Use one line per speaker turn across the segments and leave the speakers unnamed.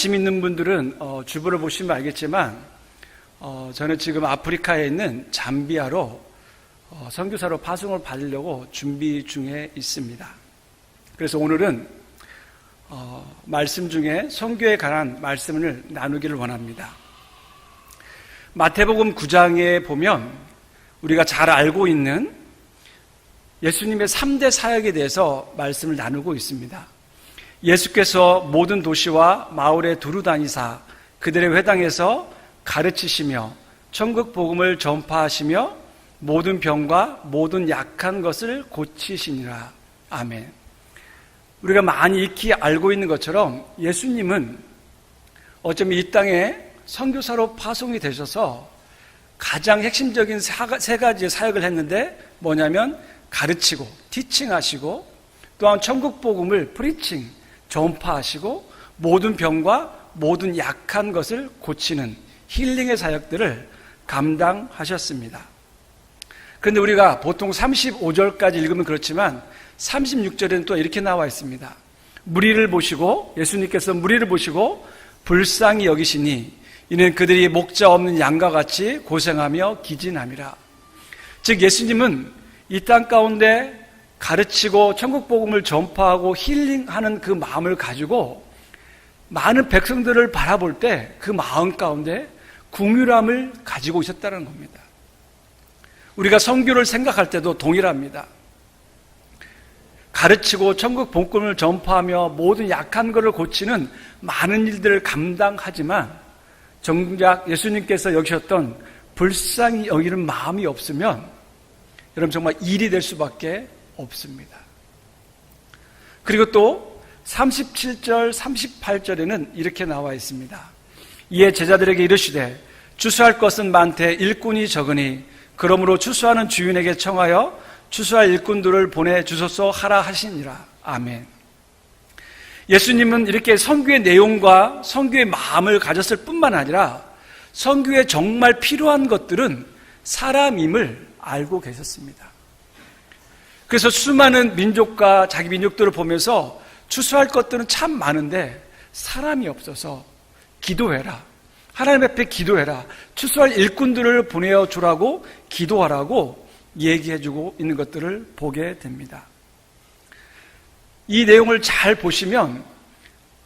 관심 있는 분들은 주보를 보시면 알겠지만 저는 지금 아프리카에 있는 잠비아로 선교사로 파송을 받으려고 준비 중에 있습니다. 그래서 오늘은 말씀 중에 선교에 관한 말씀을 나누기를 원합니다. 마태복음 9장에 보면 우리가 잘 알고 있는 예수님의 3대 사역에 대해서 말씀을 나누고 있습니다. 예수께서 모든 도시와 마을에 두루 다니사 그들의 회당에서 가르치시며 천국 복음을 전파하시며 모든 병과 모든 약한 것을 고치시니라. 아멘. 우리가 많이 익히 알고 있는 것처럼 예수님은 어쩌면 이 땅에 선교사로 파송이 되셔서 가장 핵심적인 세 가지의 사역을 했는데 뭐냐면 가르치고 티칭하시고 또한 천국 복음을 프리칭 전파하시고 모든 병과 모든 약한 것을 고치는 힐링의 사역들을 감당하셨습니다. 그런데 우리가 보통 35절까지 읽으면 그렇지만 36절에는 또 이렇게 나와 있습니다. 무리를 보시고 예수님께서 무리를 보시고 불쌍히 여기시니 이는 그들이 목자 없는 양과 같이 고생하며 기진함이라. 즉 예수님은 이 땅 가운데 가르치고 천국 복음을 전파하고 힐링하는 그 마음을 가지고 많은 백성들을 바라볼 때 그 마음 가운데 긍휼함을 가지고 있었다는 겁니다. 우리가 선교를 생각할 때도 동일합니다. 가르치고 천국 복음을 전파하며 모든 약한 것을 고치는 많은 일들을 감당하지만 정작 예수님께서 여기셨던 불쌍히 여기는 마음이 없으면 여러분 정말 일이 될 수밖에 없습니다. 그리고 또 37절 38절에는 이렇게 나와 있습니다. 이에 제자들에게 이르시되 추수할 것은 많되 일꾼이 적으니 그러므로 추수하는 주인에게 청하여 추수할 일꾼들을 보내주소서 하라 하시니라. 아멘. 예수님은 이렇게 선교의 내용과 선교의 마음을 가졌을 뿐만 아니라 선교에 정말 필요한 것들은 사람임을 알고 계셨습니다. 그래서 수많은 민족과 자기 민족들을 보면서 추수할 것들은 참 많은데 사람이 없어서 기도해라. 하나님 앞에 기도해라. 추수할 일꾼들을 보내주라고 기도하라고 얘기해주고 있는 것들을 보게 됩니다. 이 내용을 잘 보시면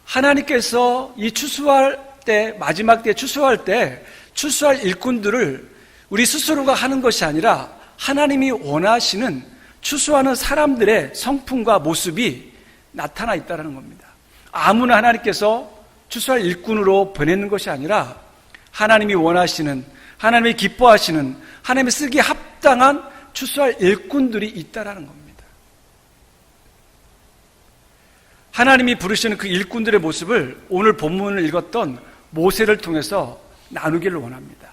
하나님께서 이 추수할 때, 마지막 때 추수할 때 추수할 일꾼들을 우리 스스로가 하는 것이 아니라 하나님이 원하시는 추수하는 사람들의 성품과 모습이 나타나 있다는 겁니다. 아무나 하나님께서 추수할 일꾼으로 보내는 것이 아니라 하나님이 원하시는, 하나님이 기뻐하시는, 하나님이 쓰기에 합당한 추수할 일꾼들이 있다는 겁니다. 하나님이 부르시는 그 일꾼들의 모습을 오늘 본문을 읽었던 모세를 통해서 나누기를 원합니다.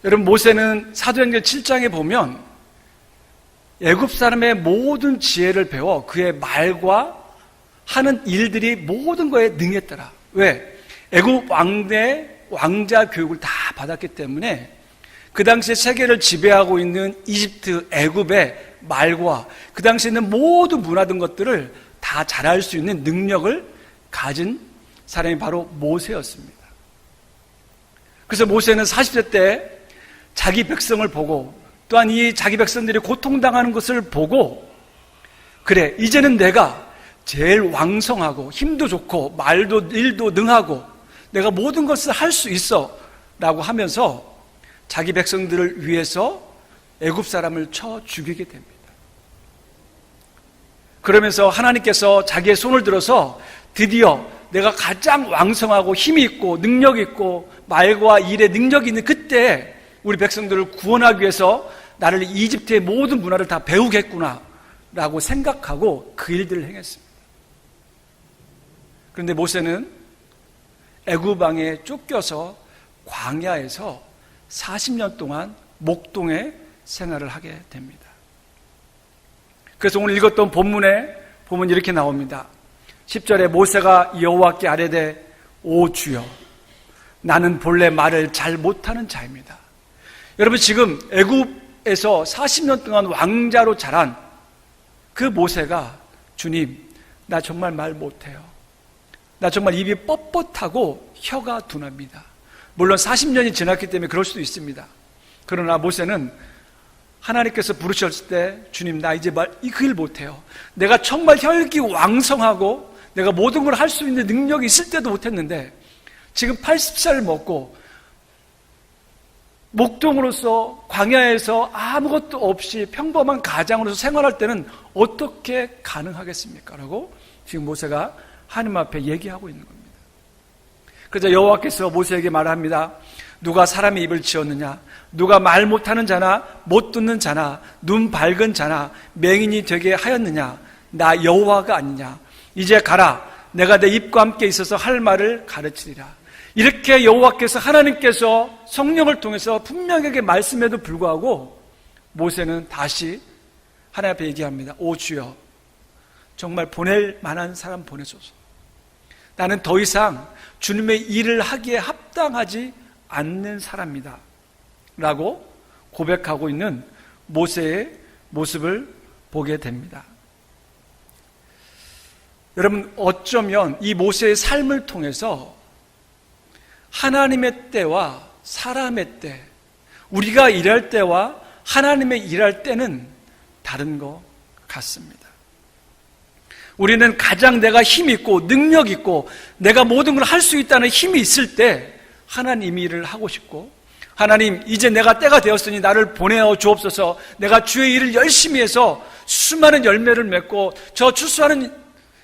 여러분, 모세는 사도행전 7장에 보면 애굽 사람의 모든 지혜를 배워 그의 말과 하는 일들이 모든 거에 능했더라. 왜? 애굽 왕자 교육을 다 받았기 때문에 그 당시에 세계를 지배하고 있는 이집트, 애굽의 말과 그 당시에 있는 모든 문화든 것들을 다 잘할 수 있는 능력을 가진 사람이 바로 모세였습니다. 그래서 모세는 40세 때 자기 백성을 보고 또한 이 자기 백성들이 고통당하는 것을 보고 그래, 이제는 내가 제일 왕성하고 힘도 좋고 말도 일도 능하고 내가 모든 것을 할 수 있어 라고 하면서 자기 백성들을 위해서 애굽 사람을 쳐 죽이게 됩니다. 그러면서 하나님께서 자기의 손을 들어서 드디어 내가 가장 왕성하고 힘이 있고 능력이 있고 말과 일에 능력이 있는 그때 우리 백성들을 구원하기 위해서 나를 이집트의 모든 문화를 다 배우겠구나 라고 생각하고 그 일들을 행했습니다. 그런데 모세는 애굽 왕에 쫓겨서 광야에서 40년 동안 목동의 생활을 하게 됩니다. 그래서 오늘 읽었던 본문에 보면 이렇게 나옵니다. 10절에 모세가 여호와께 아뢰되 오 주여 나는 본래 말을 잘 못하는 자입니다. 여러분, 지금 애굽에서 40년 동안 왕자로 자란 그 모세가 주님, 나 정말 말 못해요. 나 정말 입이 뻣뻣하고 혀가 둔합니다. 물론 40년이 지났기 때문에 그럴 수도 있습니다. 그러나 모세는 하나님께서 부르셨을 때 주님 나 이제 그 일 못해요. 내가 정말 혈기왕성하고 내가 모든 걸 할 수 있는 능력이 있을 때도 못했는데 지금 80살을 먹고 목동으로서 광야에서 아무것도 없이 평범한 가장으로서 생활할 때는 어떻게 가능하겠습니까? 라고 지금 모세가 하나님 앞에 얘기하고 있는 겁니다. 그래서 여호와께서 모세에게 말합니다. 누가 사람의 입을 지었느냐? 누가 말 못하는 자나 못 듣는 자나 눈 밝은 자나 맹인이 되게 하였느냐? 나 여호와가 아니냐? 이제 가라. 내가 내 입과 함께 있어서 할 말을 가르치리라. 이렇게 여호와께서 하나님께서 성령을 통해서 분명하게 말씀에도 불구하고 모세는 다시 하나님 앞에 얘기합니다. 오 주여, 정말 보낼 만한 사람 보내소서. 나는 더 이상 주님의 일을 하기에 합당하지 않는 사람이다 라고 고백하고 있는 모세의 모습을 보게 됩니다. 여러분, 어쩌면 이 모세의 삶을 통해서 하나님의 때와 사람의 때, 우리가 일할 때와 하나님의 일할 때는 다른 것 같습니다. 우리는 가장 내가 힘 있고 능력 있고 내가 모든 걸 할 수 있다는 힘이 있을 때 하나님 일을 하고 싶고, 하나님 이제 내가 때가 되었으니 나를 보내어 주옵소서, 내가 주의 일을 열심히 해서 수많은 열매를 맺고 저 추수하는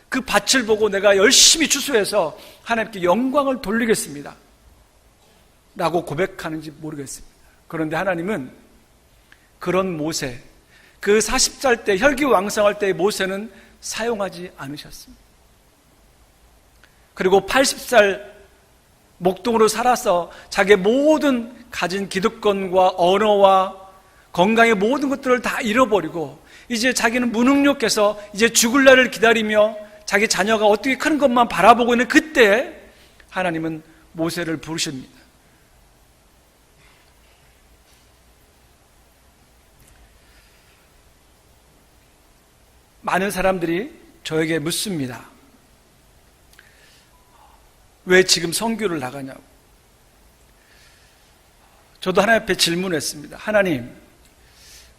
그 밭을 보고 내가 열심히 추수해서 하나님께 영광을 돌리겠습니다 라고 고백하는지 모르겠습니다. 그런데 하나님은 그런 모세, 그 40살 때 혈기왕성할 때의 모세는 사용하지 않으셨습니다. 그리고 80살 목동으로 살아서 자기의 모든 가진 기득권과 언어와 건강의 모든 것들을 다 잃어버리고 이제 자기는 무능력해서 이제 죽을 날을 기다리며 자기 자녀가 어떻게 크는 것만 바라보고 있는 그때 하나님은 모세를 부르십니다. 많은 사람들이 저에게 묻습니다. 왜 지금 선교를 나가냐고. 저도 하나님 앞에 질문했습니다. 하나님,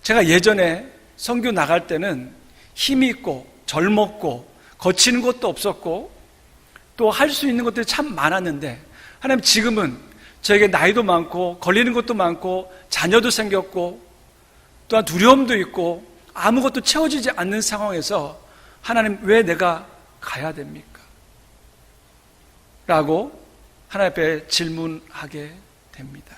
제가 예전에 선교 나갈 때는 힘이 있고 젊었고 거치는 것도 없었고 또 할 수 있는 것들이 참 많았는데 하나님 지금은 저에게 나이도 많고 걸리는 것도 많고 자녀도 생겼고 또한 두려움도 있고 아무것도 채워지지 않는 상황에서 하나님 왜 내가 가야 됩니까? 라고 하나님 앞에 질문하게 됩니다.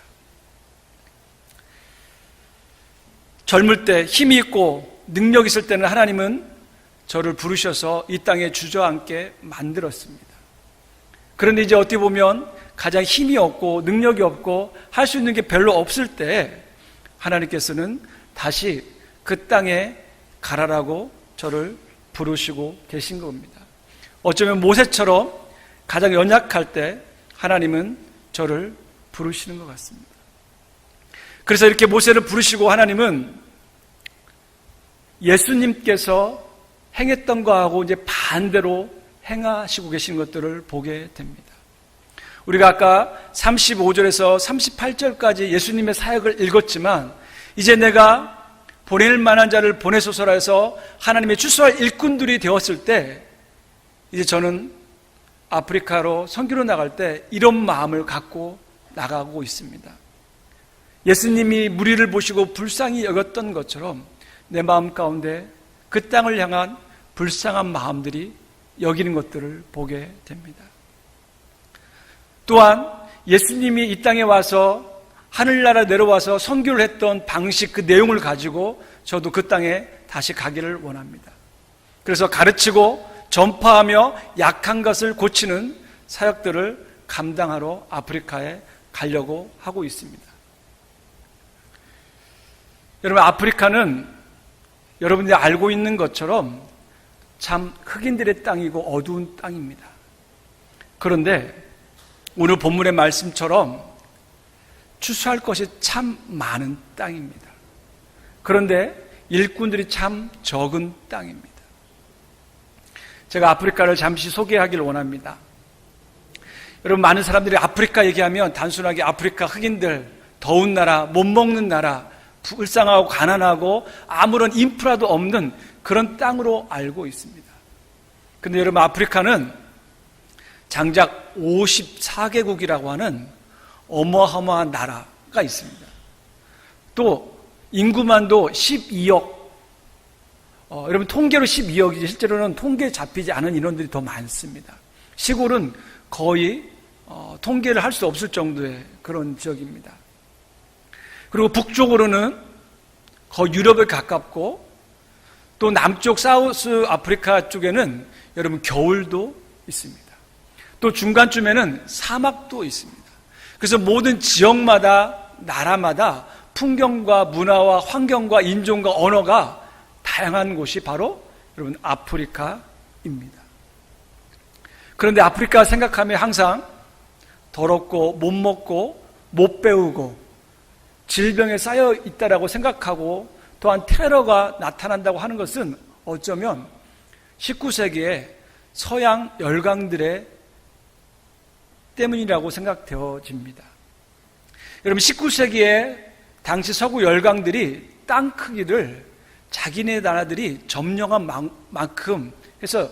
젊을 때 힘이 있고 능력 있을 때는 하나님은 저를 부르셔서 이 땅에 주저앉게 만들었습니다. 그런데 이제 어떻게 보면 가장 힘이 없고 능력이 없고 할 수 있는 게 별로 없을 때 하나님께서는 다시 그 땅에 가라라고 저를 부르시고 계신 겁니다. 어쩌면 모세처럼 가장 연약할 때 하나님은 저를 부르시는 것 같습니다. 그래서 이렇게 모세를 부르시고 하나님은 예수님께서 행했던 거하고 이제 반대로 행하시고 계신 것들을 보게 됩니다. 우리가 아까 35절에서 38절까지 예수님의 사역을 읽었지만 이제 내가 보낼 만한 자를 보내소서라 해서 하나님의 추수할 일꾼들이 되었을 때 이제 저는 아프리카로 선교로 나갈 때 이런 마음을 갖고 나가고 있습니다. 예수님이 무리를 보시고 불쌍히 여겼던 것처럼 내 마음 가운데 그 땅을 향한 불쌍한 마음들이 여기는 것들을 보게 됩니다. 또한 예수님이 이 땅에 와서 하늘나라 내려와서 선교를 했던 방식, 그 내용을 가지고 저도 그 땅에 다시 가기를 원합니다. 그래서 가르치고 전파하며 약한 것을 고치는 사역들을 감당하러 아프리카에 가려고 하고 있습니다. 여러분, 아프리카는 여러분들이 알고 있는 것처럼 참 흑인들의 땅이고 어두운 땅입니다. 그런데 오늘 본문의 말씀처럼 추수할 것이 참 많은 땅입니다. 그런데 일꾼들이 참 적은 땅입니다. 제가 아프리카를 잠시 소개하기를 원합니다. 여러분, 많은 사람들이 아프리카 얘기하면 단순하게 아프리카 흑인들, 더운 나라, 못 먹는 나라, 불쌍하고 가난하고 아무런 인프라도 없는 그런 땅으로 알고 있습니다. 근데 여러분, 아프리카는 장작 54개국이라고 하는 어마어마한 나라가 있습니다. 또 인구만도 12억, 여러분 통계로 12억이지 실제로는 통계에 잡히지 않은 인원들이 더 많습니다. 시골은 거의 통계를 할 수 없을 정도의 그런 지역입니다. 그리고 북쪽으로는 거의 유럽에 가깝고, 또 남쪽 사우스 아프리카 쪽에는 여러분 겨울도 있습니다. 또 중간쯤에는 사막도 있습니다. 그래서 모든 지역마다, 나라마다 풍경과 문화와 환경과 인종과 언어가 다양한 곳이 바로 여러분 아프리카입니다. 그런데 아프리카 생각하면 항상 더럽고 못 먹고 못 배우고 질병에 쌓여 있다라고 생각하고, 또한 테러가 나타난다고 하는 것은 어쩌면 19세기의 서양 열강들의 때문이라고 생각되어집니다. 여러분, 19세기에 당시 서구 열강들이 땅 크기를 자기네 나라들이 점령한 만큼 해서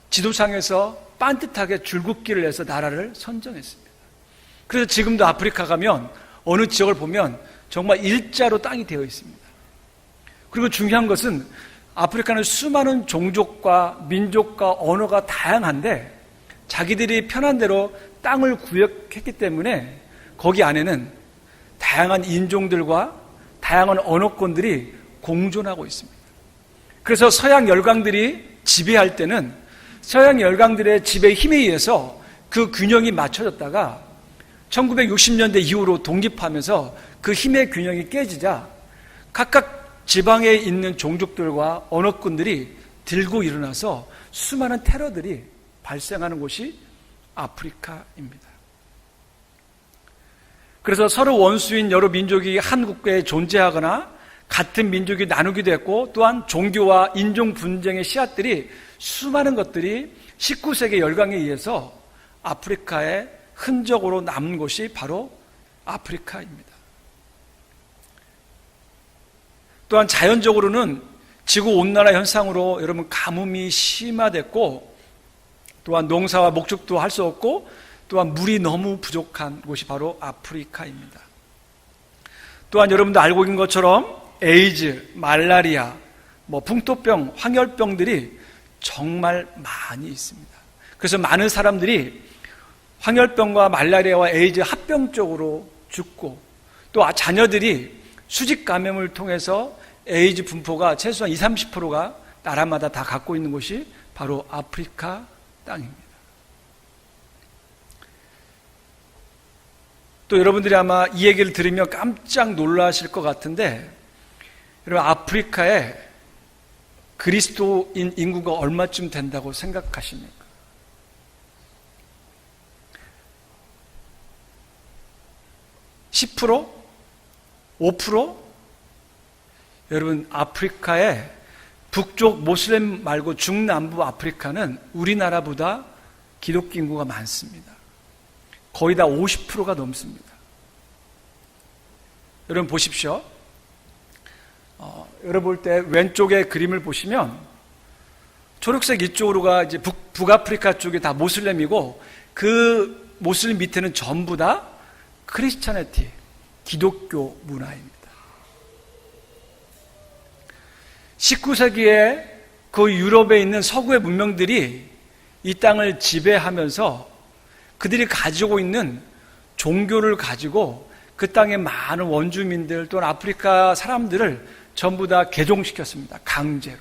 지도상에서 빤듯하게 줄긋기를 해서 나라를 선정했습니다. 그래서 지금도 아프리카 가면 어느 지역을 보면 정말 일자로 땅이 되어 있습니다. 그리고 중요한 것은 아프리카는 수많은 종족과 민족과 언어가 다양한데 자기들이 편한 대로 땅을 구역했기 때문에 거기 안에는 다양한 인종들과 다양한 언어권들이 공존하고 있습니다. 그래서 서양 열강들이 지배할 때는 서양 열강들의 지배 힘에 의해서 그 균형이 맞춰졌다가 1960년대 이후로 독립하면서 그 힘의 균형이 깨지자 각각 지방에 있는 종족들과 언어권들이 들고 일어나서 수많은 테러들이 발생하는 곳이 아프리카입니다. 그래서 서로 원수인 여러 민족이 한 국가에 존재하거나 같은 민족이 나누기도 했고, 또한 종교와 인종 분쟁의 씨앗들이 수많은 것들이 19세기 열강에 의해서 아프리카의 흔적으로 남은 곳이 바로 아프리카입니다. 또한 자연적으로는 지구온난화 현상으로 여러분 가뭄이 심화됐고, 또한 농사와 목축도 할 수 없고, 또한 물이 너무 부족한 곳이 바로 아프리카입니다. 또한 여러분도 알고 있는 것처럼 에이즈, 말라리아, 풍토병, 황열병들이 정말 많이 있습니다. 그래서 많은 사람들이 황열병과 말라리아와 에이즈 합병적으로 죽고, 또 자녀들이 수직 감염을 통해서 에이즈 분포가 최소한 20, 30%가 나라마다 다 갖고 있는 곳이 바로 아프리카 땅입니다. 또 여러분들이 아마 이 얘기를 들으면 깜짝 놀라실 것 같은데, 여러분 아프리카에 그리스도인 인구가 얼마쯤 된다고 생각하십니까? 10%? 5%? 여러분 아프리카의 북쪽 모슬렘 말고 중남부 아프리카는 우리나라보다 기독교 인구가 많습니다. 거의 다 50%가 넘습니다. 여러분 보십시오. 여러분 볼 때 왼쪽의 그림을 보시면 초록색 이쪽으로가 이제 북아프리카 쪽이 다 모슬렘이고, 그 모슬렘 밑에는 전부 다 크리스찬리티, 기독교 문화입니다. 19세기에 그 유럽에 있는 서구의 문명들이 이 땅을 지배하면서 그들이 가지고 있는 종교를 가지고 그 땅의 많은 원주민들 또는 아프리카 사람들을 전부 다 개종시켰습니다. 강제로.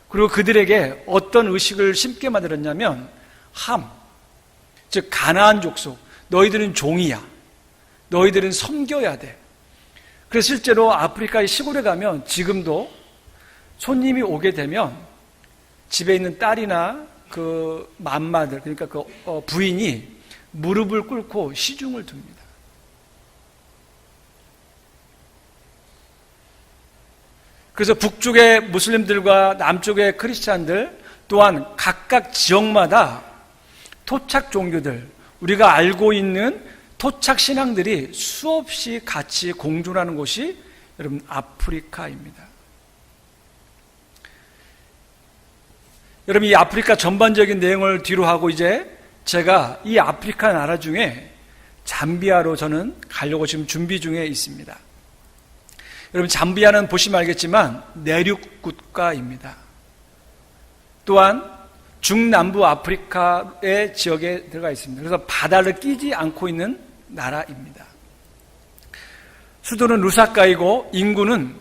그리고 그들에게 어떤 의식을 심게 만들었냐면 즉 가나안 족속, 너희들은 종이야, 너희들은 섬겨야 돼. 그래서 실제로 아프리카의 시골에 가면 지금도 손님이 오게 되면 집에 있는 딸이나 그 맏마들, 그러니까 그 부인이 무릎을 꿇고 시중을 둡니다. 그래서 북쪽의 무슬림들과 남쪽의 크리스찬들 또한 각각 지역마다 토착 종교들, 우리가 알고 있는 토착 신앙들이 수없이 같이 공존하는 곳이 여러분 아프리카입니다. 여러분 이 아프리카 전반적인 내용을 뒤로 하고 이제 제가 이 아프리카 나라 중에 잠비아로 저는 가려고 지금 준비 중에 있습니다. 여러분 잠비아는 보시면 알겠지만 내륙 국가입니다. 또한 중남부 아프리카의 지역에 들어가 있습니다. 그래서 바다를 끼지 않고 있는 나라입니다. 수도는 루사카이고 인구는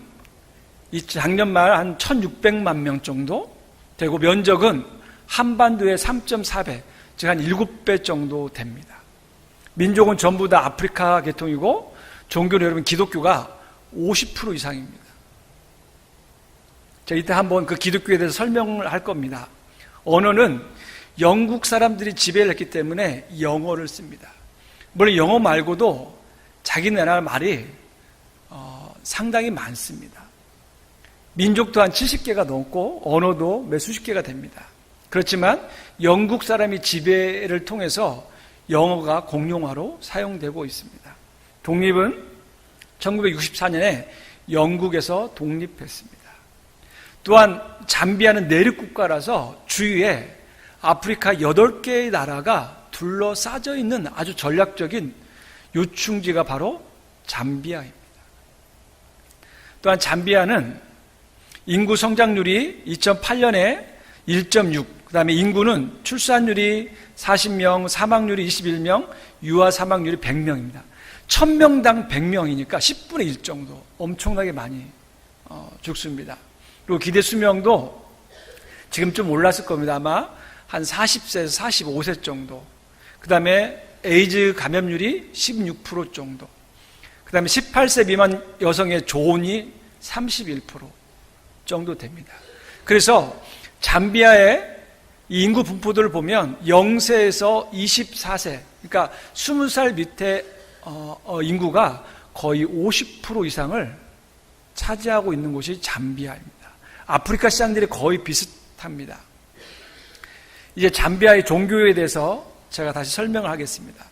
작년 말 한 1600만 명 정도 되고 면적은 한반도의 3.4배, 즉 한 7배 정도 됩니다. 민족은 전부 다 아프리카 계통이고 종교는 여러분 기독교가 50% 이상입니다. 자, 이때 한번 그 기독교에 대해서 설명을 할 겁니다. 언어는 영국 사람들이 지배를 했기 때문에 영어를 씁니다. 물론 영어 말고도 자기 나라 말이 상당히 많습니다. 민족도 한 70개가 넘고 언어도 몇 수십 개가 됩니다. 그렇지만 영국 사람이 지배를 통해서 영어가 공용어로 사용되고 있습니다. 독립은 1964년에 영국에서 독립했습니다. 또한 잠비아는 내륙 국가라서 주위에 아프리카 8개의 나라가 둘러싸여 있는 아주 전략적인 요충지가 바로 잠비아입니다. 또한 잠비아는 인구 성장률이 2008년에 1.6, 그 다음에 인구는 출산율이 40명, 사망률이 21명, 유아 사망률이 100명입니다. 1000명당 100명이니까 10분의 1 정도 엄청나게 많이 죽습니다. 그리고 기대 수명도 지금 좀 올랐을 겁니다. 아마 한 40세에서 45세 정도. 그 다음에 에이즈 감염률이 16% 정도. 그 다음에 18세 미만 여성의 조혼이 31% 정도 됩니다. 그래서 잠비아의 이 인구 분포들을 보면 0세에서 24세, 그러니까 20살 밑에 인구가 거의 50% 이상을 차지하고 있는 곳이 잠비아입니다. 아프리카 시장들이 거의 비슷합니다. 이제 잠비아의 종교에 대해서 제가 다시 설명을 하겠습니다.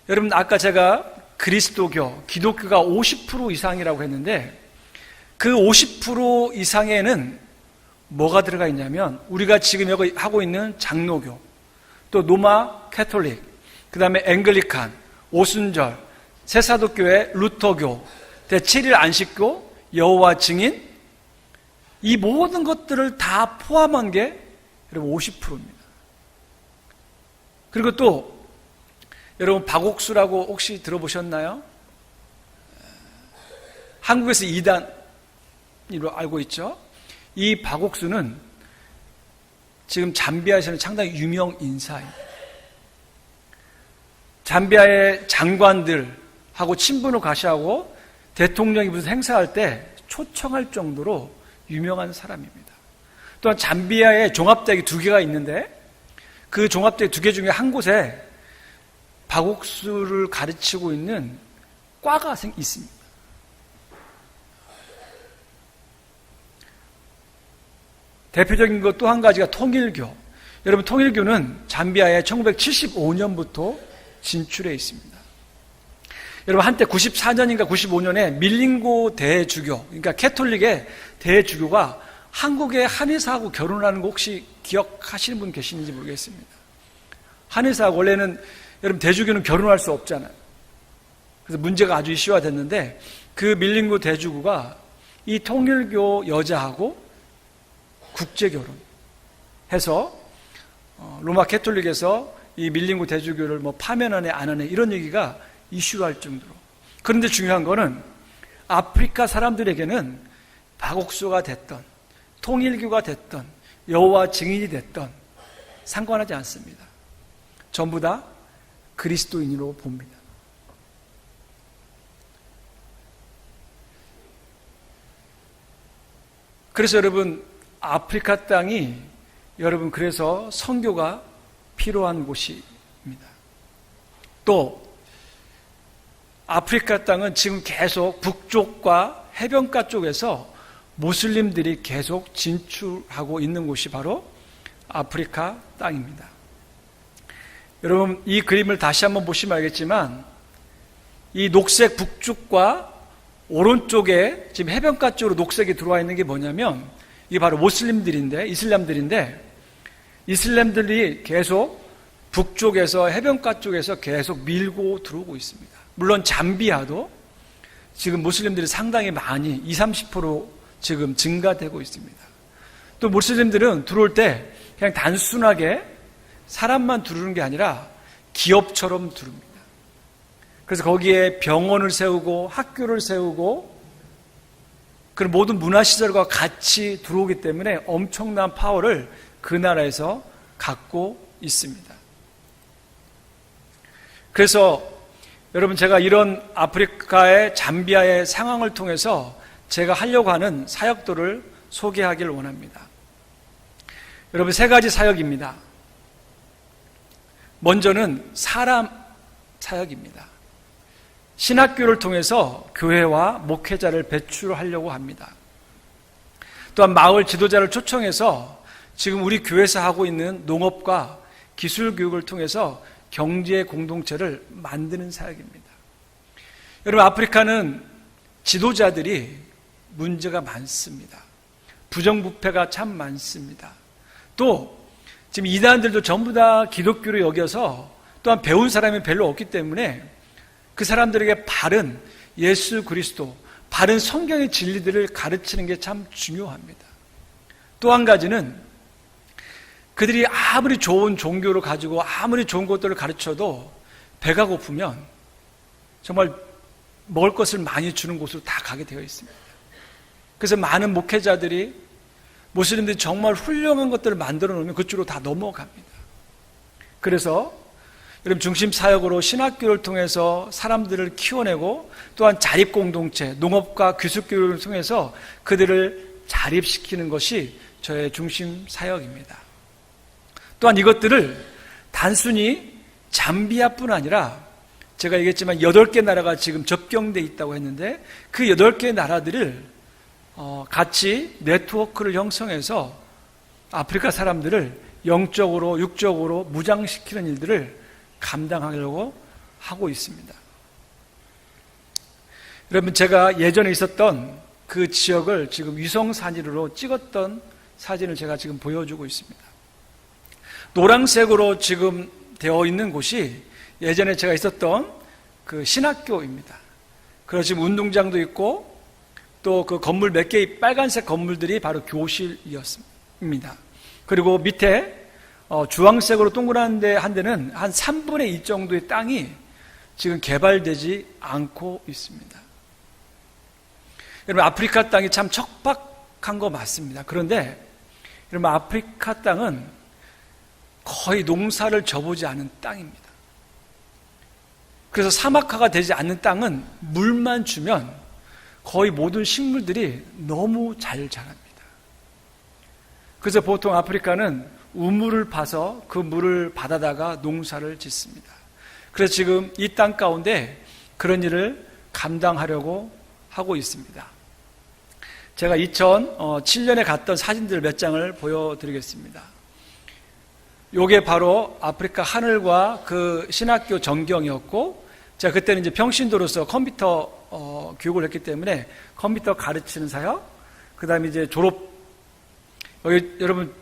여러분 아까 제가 그리스도교, 기독교가 50% 이상이라고 했는데 그 50% 이상에는 뭐가 들어가 있냐면 우리가 지금 여기 하고 있는 장로교, 또 노마 캐톨릭, 그 다음에 앵글리칸, 오순절, 새사도교회, 루터교, 제7일 안식교, 여호와 증인, 이 모든 것들을 다 포함한 게 여러분 50%입니다. 그리고 또 여러분 박옥수라고 혹시 들어보셨나요? 한국에서 2단으로 알고 있죠. 이 박옥수는 지금 잠비아에서는 상당히 유명 인사입니다. 잠비아의 장관들하고 친분을 가시하고 대통령이 무슨 행사할 때 초청할 정도로 유명한 사람입니다. 또한 잠비아에 종합대학이 2개가 있는데 그 종합대학 2개 중에 한 곳에 박옥수를 가르치고 있는 과가 있습니다. 대표적인 것 또 한 가지가 통일교. 여러분 통일교는 잠비아에 1975년부터 진출해 있습니다. 여러분 한때 94년인가 95년에 밀링고 대주교, 그러니까 캐톨릭의 대주교가 한국의 한의사하고 결혼하는 거 혹시 기억하시는 분 계시는지 모르겠습니다. 한의사하고 원래는 여러분 대주교는 결혼할 수 없잖아요. 그래서 문제가 아주 이슈화됐는데 그 밀링고 대주교가 이 통일교 여자하고 국제결혼해서 로마 캐톨릭에서 이 밀링고 대주교를 뭐 파면하네 안 하네 이런 얘기가 이슈로 할 정도로. 그런데 중요한 거는 아프리카 사람들에게는 박옥수가 됐던 통일교가 됐던 여호와 증인이 됐던 상관하지 않습니다. 전부 다 그리스도인으로 봅니다. 그래서 여러분 아프리카 땅이 여러분 그래서 선교가 필요한 곳입니다. 또 아프리카 땅은 지금 계속 북쪽과 해변가 쪽에서 무슬림들이 계속 진출하고 있는 곳이 바로 아프리카 땅입니다. 여러분 이 그림을 다시 한번 보시면 알겠지만 이 녹색 북쪽과 오른쪽에 지금 해변가 쪽으로 녹색이 들어와 있는 게 뭐냐면 이게 바로 이슬람들인데 이슬람들이 계속 북쪽에서 해변가 쪽에서 계속 밀고 들어오고 있습니다. 물론 잠비아도 지금 무슬림들이 상당히 많이 20-30% 지금 증가되고 있습니다. 또 무슬림들은 들어올 때 그냥 단순하게 사람만 들어오는 게 아니라 기업처럼 들어옵니다. 그래서 거기에 병원을 세우고 학교를 세우고 그런 모든 문화시설과 같이 들어오기 때문에 엄청난 파워를 그 나라에서 갖고 있습니다. 그래서 여러분 제가 이런 아프리카의 잠비아의 상황을 통해서 제가 하려고 하는 사역도를 소개하기를 원합니다. 여러분 3가지 사역입니다. 먼저는 사람 사역입니다. 신학교를 통해서 교회와 목회자를 배출하려고 합니다. 또한 마을 지도자를 초청해서 지금 우리 교회에서 하고 있는 농업과 기술 교육을 통해서 경제 공동체를 만드는 사역입니다. 여러분 아프리카는 지도자들이 문제가 많습니다. 부정부패가 참 많습니다. 또 지금 이단들도 전부 다 기독교로 여겨서 또한 배운 사람이 별로 없기 때문에 그 사람들에게 바른 예수 그리스도, 바른 성경의 진리들을 가르치는 게 참 중요합니다. 또 한 가지는 그들이 아무리 좋은 종교를 가지고 아무리 좋은 것들을 가르쳐도 배가 고프면 정말 먹을 것을 많이 주는 곳으로 다 가게 되어 있습니다. 그래서 많은 목회자들이 무슬림들이 정말 훌륭한 것들을 만들어 놓으면 그쪽으로 다 넘어갑니다. 그래서 여러분 중심 사역으로 신학교를 통해서 사람들을 키워내고 또한 자립공동체, 농업과 기술교육을 통해서 그들을 자립시키는 것이 저의 중심 사역입니다. 또한 이것들을 단순히 잠비아뿐 아니라 제가 얘기했지만 8개 나라가 지금 접경되어 있다고 했는데 그 8개 나라들을 같이 네트워크를 형성해서 아프리카 사람들을 영적으로 육적으로 무장시키는 일들을 감당하려고 하고 있습니다. 여러분 제가 예전에 있었던 그 지역을 지금 위성사진으로 찍었던 사진을 제가 지금 보여주고 있습니다. 노란색으로 지금 되어 있는 곳이 예전에 제가 있었던 그 신학교입니다. 그래서 지금 운동장도 있고 또 그 건물 몇 개의 빨간색 건물들이 바로 교실이었습니다. 그리고 밑에 주황색으로 동그란 한 데는 한 3분의 2 정도의 땅이 지금 개발되지 않고 있습니다. 여러분 아프리카 땅이 참 척박한 거 맞습니다. 그런데 여러분 아프리카 땅은 거의 농사를 져보지 않은 땅입니다. 그래서 사막화가 되지 않는 땅은 물만 주면 거의 모든 식물들이 너무 잘 자랍니다. 그래서 보통 아프리카는 우물을 파서 그 물을 받아다가 농사를 짓습니다. 그래서 지금 이 땅 가운데 그런 일을 감당하려고 하고 있습니다. 제가 2007년에 갔던 사진들 몇 장을 보여드리겠습니다. 요게 바로 아프리카 하늘과 그 신학교 전경이었고, 제가 그때는 이제 평신도로서 컴퓨터 교육을 했기 때문에 컴퓨터 가르치는 사역, 그 다음에 이제 여기 여러분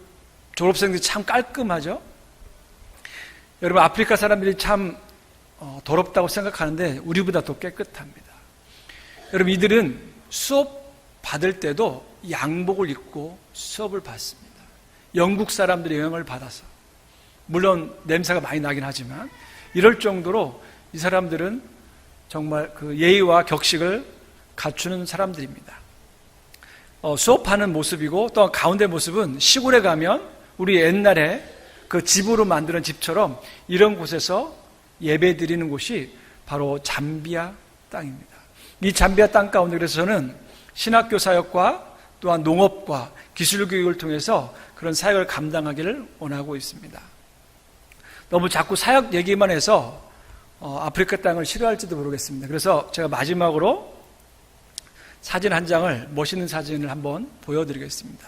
졸업생들이 참 깔끔하죠? 여러분 아프리카 사람들이 참 더럽다고 생각하는데 우리보다 더 깨끗합니다. 여러분 이들은 수업 받을 때도 양복을 입고 수업을 받습니다. 영국 사람들의 영향을 받아서. 물론 냄새가 많이 나긴 하지만 이럴 정도로 이 사람들은 정말 그 예의와 격식을 갖추는 사람들입니다. 수업하는 모습이고 또 가운데 모습은 시골에 가면 우리 옛날에 그 집으로 만드는 집처럼 이런 곳에서 예배 드리는 곳이 바로 잠비아 땅입니다. 이 잠비아 땅 가운데 그래서 저는 신학교 사역과 또한 농업과 기술 교육을 통해서 그런 사역을 감당하기를 원하고 있습니다. 너무 자꾸 사역 얘기만 해서 아프리카 땅을 싫어할지도 모르겠습니다. 그래서 제가 마지막으로 사진 한 장을, 멋있는 사진을 한번 보여드리겠습니다.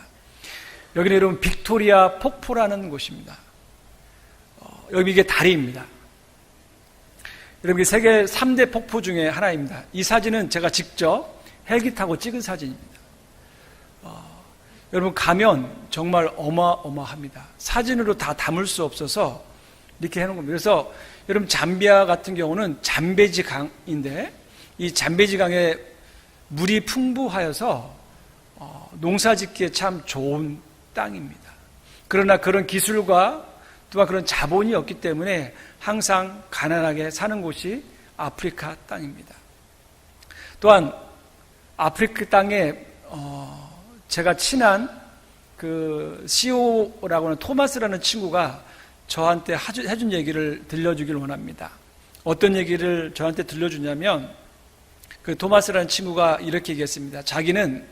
여기는 여러분 빅토리아 폭포라는 곳입니다. 여러분 이게 다리입니다. 여러분 이게 세계 3대 폭포 중에 하나입니다. 이 사진은 제가 직접 헬기 타고 찍은 사진입니다. 여러분 가면 정말 어마어마합니다. 사진으로 다 담을 수 없어서 이렇게 해놓은 겁니다. 그래서 여러분 잠비아 같은 경우는 잠베지 강인데 이 잠베지 강에 물이 풍부하여서 농사 짓기에 참 좋은 땅입니다. 그러나 그런 기술과 또한 그런 자본이 없기 때문에 항상 가난하게 사는 곳이 아프리카 땅입니다. 또한 아프리카 땅에 제가 친한 그 CEO라고 하는 토마스라는 친구가 저한테 해준 얘기를 들려주길 원합니다. 어떤 얘기를 저한테 들려주냐면 그 토마스라는 친구가 이렇게 얘기했습니다. 자기는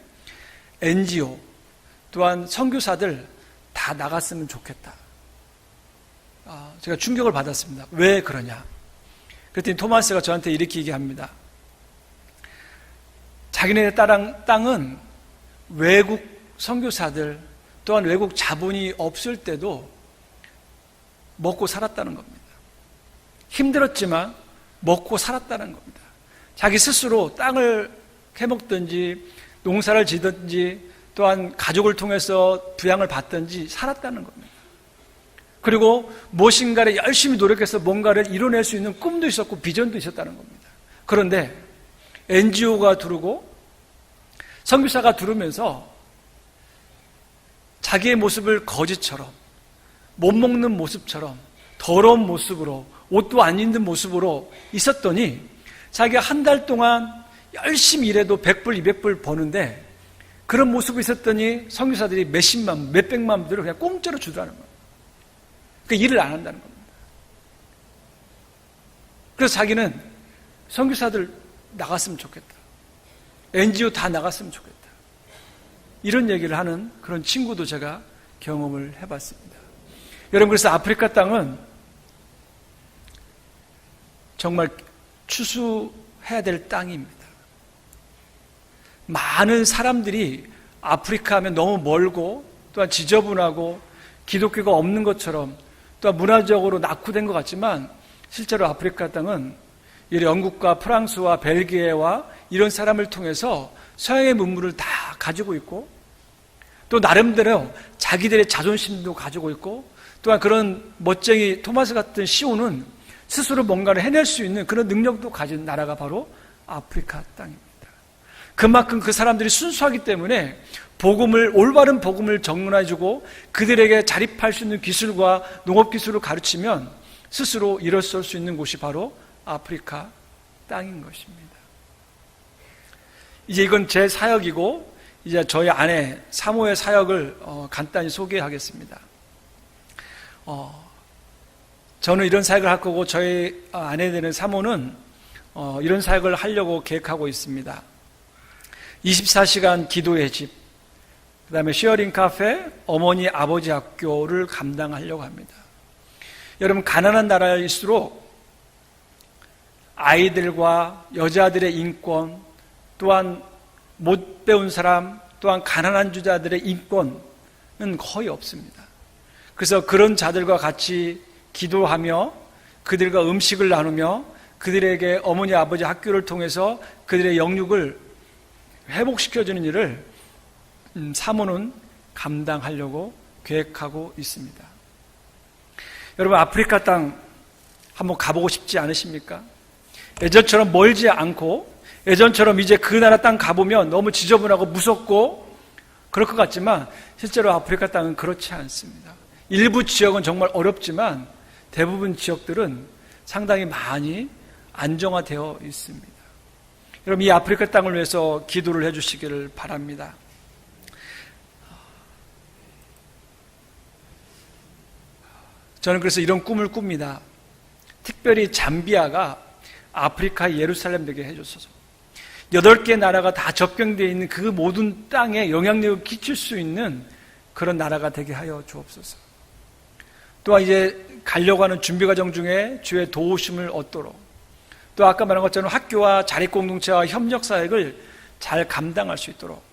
NGO 또한 선교사들 다 나갔으면 좋겠다. 제가 충격을 받았습니다. 왜 그러냐? 그랬더니 토마스가 저한테 이렇게 얘기합니다. 자기네 땅은 외국 선교사들 또한 외국 자본이 없을 때도 먹고 살았다는 겁니다. 힘들었지만 먹고 살았다는 겁니다. 자기 스스로 땅을 해먹든지 농사를 지든지 또한 가족을 통해서 부양을 받든지 살았다는 겁니다. 그리고 무엇인가를 열심히 노력해서 뭔가를 이뤄낼 수 있는 꿈도 있었고 비전도 있었다는 겁니다. 그런데 NGO가 들어오고 선교사가 들어오면서 자기의 모습을 거지처럼 못 먹는 모습처럼 더러운 모습으로 옷도 안 입는 모습으로 있었더니 자기가 한 달 동안 열심히 일해도 100불, 200불 버는데 그런 모습이 있었더니 선교사들이 몇십만, 몇백만 불을 그냥 공짜로 주더라는 거예요. 그러니까 일을 안 한다는 겁니다. 그래서 자기는 선교사들 나갔으면 좋겠다. NGO 다 나갔으면 좋겠다. 이런 얘기를 하는 그런 친구도 제가 경험을 해봤습니다. 여러분, 그래서 아프리카 땅은 정말 추수해야 될 땅입니다. 많은 사람들이 아프리카 하면 너무 멀고 또한 지저분하고 기독교가 없는 것처럼 또한 문화적으로 낙후된 것 같지만 실제로 아프리카 땅은 영국과 프랑스와 벨기에와 이런 사람을 통해서 서양의 문물을 다 가지고 있고 또 나름대로 자기들의 자존심도 가지고 있고 또한 그런 멋쟁이 토마스 같은 CEO는 스스로 뭔가를 해낼 수 있는 그런 능력도 가진 나라가 바로 아프리카 땅입니다. 그만큼 그 사람들이 순수하기 때문에 올바른 복음을 전문화해주고 그들에게 자립할 수 있는 기술과 농업기술을 가르치면 스스로 일어설 수 있는 곳이 바로 아프리카 땅인 것입니다. 이제 이건 제 사역이고 이제 저희 아내 사모의 사역을 간단히 소개하겠습니다. 저는 이런 사역을 할 거고 저희 아내 되는 사모는 이런 사역을 하려고 계획하고 있습니다. 24시간 기도의 집, 그 다음에 쉐어링 카페, 어머니 아버지 학교를 감당하려고 합니다. 여러분, 가난한 나라일수록 아이들과 여자들의 인권, 또한 못 배운 사람, 또한 가난한 주자들의 인권은 거의 없습니다. 그래서 그런 자들과 같이 기도하며 그들과 음식을 나누며 그들에게 어머니 아버지 학교를 통해서 그들의 영육을 회복시켜주는 일을 사모는 감당하려고 계획하고 있습니다. 여러분, 아프리카 땅 한번 가보고 싶지 않으십니까? 예전처럼 멀지 않고 예전처럼 이제 그 나라 땅 가보면 너무 지저분하고 무섭고 그럴 것 같지만 실제로 아프리카 땅은 그렇지 않습니다. 일부 지역은 정말 어렵지만 대부분 지역들은 상당히 많이 안정화되어 있습니다. 여러분, 이 아프리카 땅을 위해서 기도를 해주시기를 바랍니다. 저는 그래서 이런 꿈을 꿉니다. 특별히 잠비아가 아프리카 예루살렘 되게 해줬어서 8개 나라가 다 접경되어 있는 그 모든 땅에 영향력을 끼칠 수 있는 그런 나라가 되게 하여 주옵소서. 또한 이제 가려고 하는 준비 과정 중에 주의 도우심을 얻도록 또 아까 말한 것처럼 학교와 자립공동체와 협력사역을 잘 감당할 수 있도록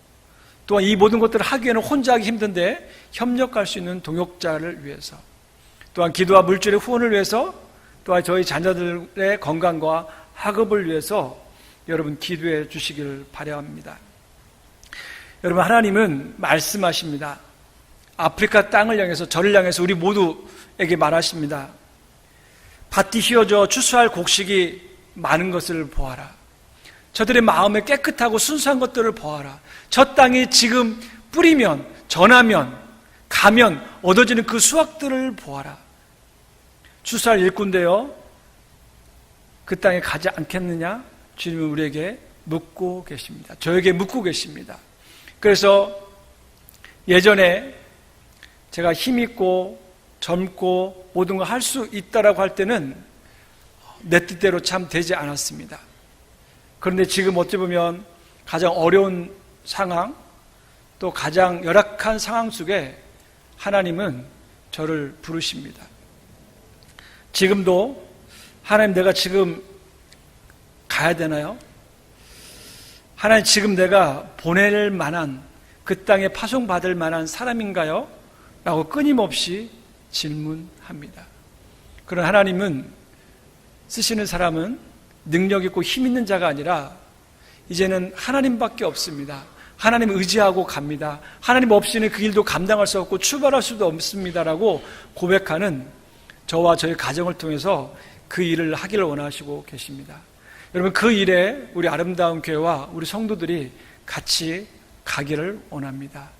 또한 이 모든 것들을 하기에는 혼자 하기 힘든데 협력할 수 있는 동역자를 위해서 또한 기도와 물질의 후원을 위해서, 또한 저희 자녀들의 건강과 학업을 위해서 여러분 기도해 주시길 바랍니다. 여러분, 하나님은 말씀하십니다. 아프리카 땅을 향해서, 저를 향해서 우리 모두에게 말하십니다. 밭이 휘어져 추수할 곡식이 많은 것을 보아라. 저들의 마음에 깨끗하고 순수한 것들을 보아라. 저 땅이 지금 뿌리면, 전하면, 가면 얻어지는 그 수확들을 보아라. 추수할 일꾼되어 그 땅에 가지 않겠느냐? 주님은 우리에게 묻고 계십니다. 저에게 묻고 계십니다. 그래서 예전에 제가 힘있고 젊고 모든 걸 할 수 있다라고 할 때는 내 뜻대로 참 되지 않았습니다. 그런데 지금 어찌 보면 가장 어려운 상황, 또 가장 열악한 상황 속에 하나님은 저를 부르십니다. 지금도 하나님, 내가 지금 가야 되나요? 하나님, 지금 내가 보낼 만한, 그 땅에 파송받을 만한 사람인가요? 라고 끊임없이 질문합니다. 그러나 하나님은, 쓰시는 사람은 능력 있고 힘 있는 자가 아니라 이제는 하나님밖에 없습니다. 하나님 의지하고 갑니다. 하나님 없이는 그 일도 감당할 수 없고 출발할 수도 없습니다라고 고백하는 저와 저희 가정을 통해서 그 일을 하기를 원하시고 계십니다. 여러분, 그 일에 우리 아름다운 교회와 우리 성도들이 같이 가기를 원합니다.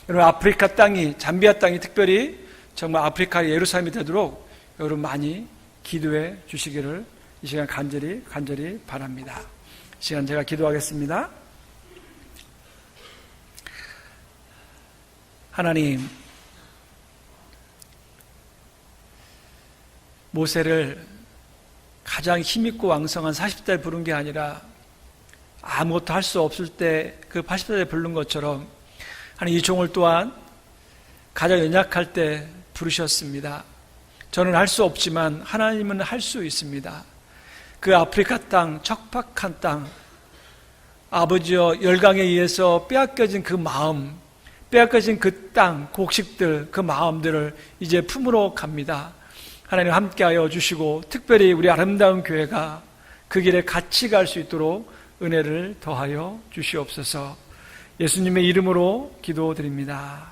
여러분, 아프리카 땅이, 잠비아 땅이 특별히 정말 아프리카의 예루살렘이 되도록 여러분 많이 기도해 주시기를 이 시간 간절히 바랍니다. 이 시간 제가 기도하겠습니다. 하나님, 모세를 가장 힘있고 왕성한 40대에 부른 게 아니라 아무것도 할 수 없을 때 그 80대에 부른 것처럼 하나님, 이 종을 또한 가장 연약할 때 부르셨습니다. 저는 할 수 없지만 하나님은 할 수 있습니다. 그 아프리카 땅, 척박한 땅, 아버지여, 열강에 의해서 빼앗겨진 그 마음, 빼앗겨진 그 땅, 곡식들, 그 마음들을 이제 품으러 갑니다. 하나님 함께하여 주시고 특별히 우리 아름다운 교회가 그 길에 같이 갈 수 있도록 은혜를 더하여 주시옵소서. 예수님의 이름으로 기도드립니다.